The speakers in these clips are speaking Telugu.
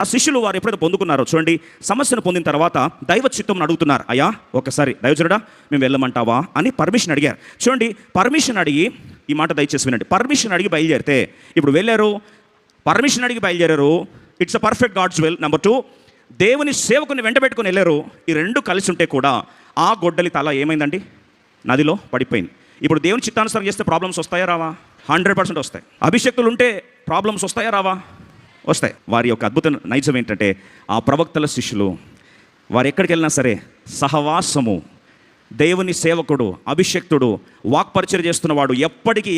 ఆ శిష్యులు వారు ఎప్పుడైతే పొందుకున్నారో చూడండి, సమస్యను పొందిన తర్వాత దైవ చిత్తం అడుగుతున్నారు. అయ్యా ఒకసారి దైవజనుడా మేము వెళ్ళమంటావా అని పర్మిషన్ అడిగారు. చూడండి, పర్మిషన్ అడిగి, ఈ మాట దయచేసి వినండి, పర్మిషన్ అడిగి బయలుదేరితే, ఇప్పుడు వెళ్ళారు, పర్మిషన్ అడిగి బయలుదేరారు, it's a perfect God's will. Number 2, దేవుని సేవకుని వెంటబెట్టుకుని వెళ్ళారు. ఈ రెండు కలిసి ఉంటే కూడా ఆ గొడ్డలి తల ఏమైందండి? నదిలో పడిపోయింది. ఇప్పుడు దేవుని చిత్తానుసారం చేస్తే ప్రాబ్లమ్స్ వస్తాయా రావా? 100% వస్తాయి. అభిషక్తులు ఉంటే ప్రాబ్లమ్స్ వస్తాయా రావా? వస్తాయి. వారి యొక్క అద్భుత నైజం ఏంటంటే, ఆ ప్రవక్తల శిష్యులు వారు ఎక్కడికి వెళ్ళినా సరే సహవాసము, దేవుని సేవకుడు, అభిషక్తుడు, వాక్పరిచర్య చేస్తున్నవాడు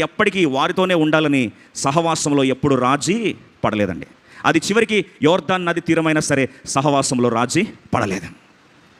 ఎప్పటికీ వారితోనే ఉండాలని సహవాసంలో ఎప్పుడు రాజీ పడలేదండి. అది చివరికి యోర్దాన్ నది తీరమైనా సరే సహవాసంలో రాజీ పడలేదు.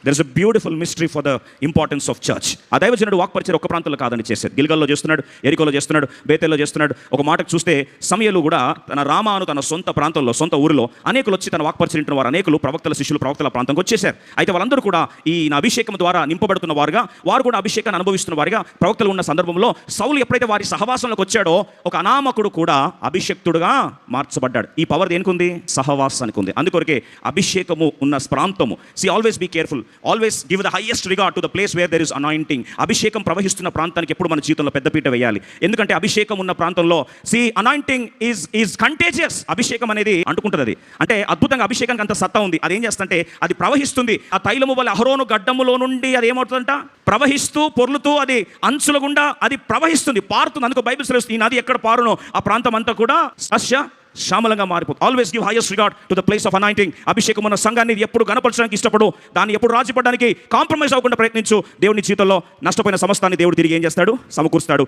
There is a beautiful mystery for the importance of church. ఆ దైవజనుడు వాక్పరిచర్య ఒక ప్రాంతంలో కాదని చేశాడు. గిల్గల్లో చేస్తున్నాడు, ఎరికోలో చేస్తున్నాడు, బేతేల్లో చేస్తున్నాడు. ఒక మాటకు చూస్తే సమయలు కూడా తన రామాను తన సొంత ప్రాంతంలో, సొంత ఊరిలో అనేకులు వచ్చి తన వాక్పరిచర్య వారు అనేకులు ప్రవక్తల శిష్యులు ప్రవక్తల ప్రాంతంకి వచ్చేశారు. అయితే వాళ్ళందరూ కూడా ఈ అభిషేకం ద్వారా నింపబడుతున్న వారుగా, వారు కూడా అభిషేకాన్ని అనుభవిస్తున్న వారుగా ప్రవక్తలు ఉన్న సందర్భంలో సౌలు ఎప్పుడైతే వారి సహవాసంలోకి వచ్చాడో ఒక అనామకుడు కూడా అభిషక్తుడుగా మార్చబడ్డాడు. ఈ పవర్ దేనికి ఉంది? సహవాసానికి ఉంది. అందుకొరకే అభిషేకము ఉన్న ప్రాంతము, always be careful, always give the highest regard to the place where there is anointing. అభిషేకం ప్రవహిస్తున్న ప్రాంతానికి ఎప్పుడు మన జీవితంలో పెద్దపీట వేయాలి. ఎందుకంటే అభిషేకం ఉన్న ప్రాంతంలో అనాయింటింగ్ ఈజ్ కంటేజియస్. అభిషేకం అనేది అంటుకుంటుంది. అది అంటే అద్భుతంగా అభిషేకానికి అంత సత్తా ఉంది. అదేం చేస్తుంటే అది ప్రవహిస్తుంది. ఆ తైలము వల్ల అహరోను గడ్డములో నుండి అది ఏమవుతుందంట? ప్రవహిస్తూ పొర్లుతూ అది అంచుల గుండా అది ప్రవహిస్తుంది, పారుతుంది. అందుకు బైబిల్ సెలవుస్తుంది, ఈ నది ఎక్కడ పారునో ఆ ప్రాంతం అంతా కూడా సస్య శ్యామలంగా మారిపోతుంది. Always give highest regard to the place of anointing. అభిషేకం ఉన్న సంఘాన్ని ఎప్పుడు గణపరచడానికి ఇష్టపడు, దాన్ని ఎప్పుడు రాజీపడడానికి కాంప్రమైజ్ అవ్వకుండా ప్రయత్నించు. దేవుని జీవితంలో నష్టపోయిన సమస్తాన్ని దేవుడు తిరిగి ఏం చేస్తాడు? సమకూరుస్తాడు.